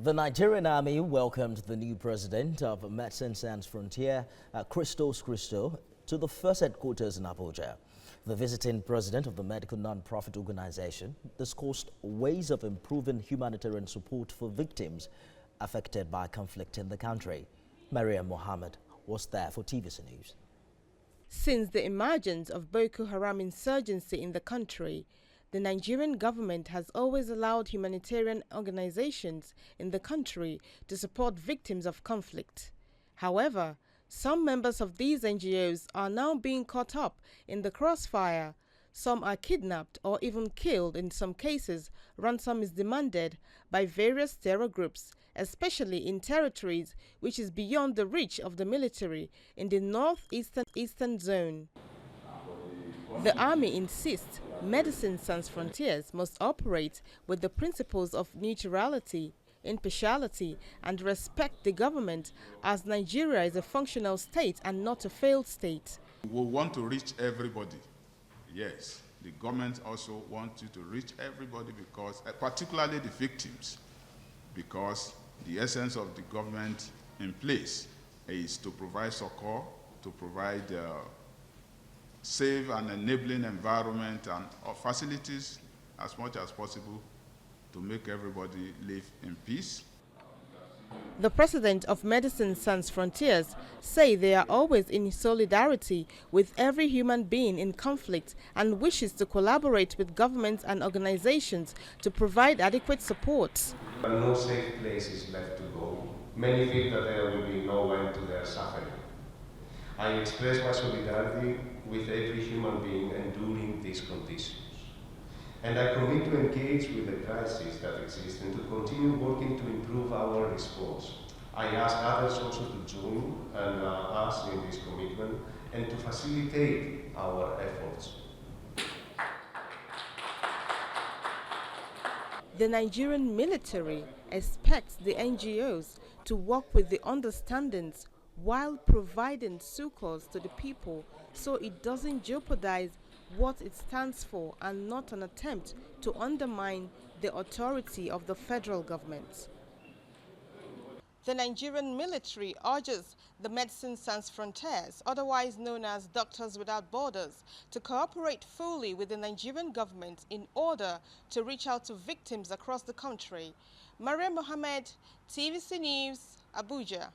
The Nigerian Army welcomed the new president of Medicine Sans Frontier, Christos Christo, to the first headquarters in Abuja. The visiting president of the medical non-profit organization discussed ways of improving humanitarian support for victims affected by conflict in the country. Maryam Muhammed was there for TVC News. Since the emergence of Boko Haram insurgency in the country, the Nigerian government has always allowed humanitarian organizations in the country to support victims of conflict. However, some members of these NGOs are now being caught up in the crossfire. Some are kidnapped or even killed. In some cases, ransom is demanded by various terror groups, especially in territories which is beyond the reach of the military in the northeastern zone. The army insists Medicine Sans Frontiers must operate with the principles of neutrality, impartiality, and respect the government, as Nigeria is a functional state and not a failed state. We want to reach everybody. Yes, the government also wants you to reach everybody, because, particularly the victims, because the essence of the government in place is to provide succor, to provide safe and enabling environment and facilities as much as possible to make everybody live in peace. The president of Medicine Sans Frontiers say they are always in solidarity with every human being in conflict and wishes to collaborate with governments and organizations to provide adequate support. But no safe places left to go. Many feel that there will be no end to their suffering. I express my solidarity with every human being enduring these conditions. And I commit to engage with the crisis that exists and to continue working to improve our response. I ask others also to join us in this commitment and to facilitate our efforts. The Nigerian military expects the NGOs to work with the understandings while providing succors to the people, so it doesn't jeopardize what it stands for and not an attempt to undermine the authority of the federal government. The Nigerian military urges the Medicine Sans Frontiers, otherwise known as Doctors Without Borders, to cooperate fully with the Nigerian government in order to reach out to victims across the country. Maryam, TVC News, Abuja.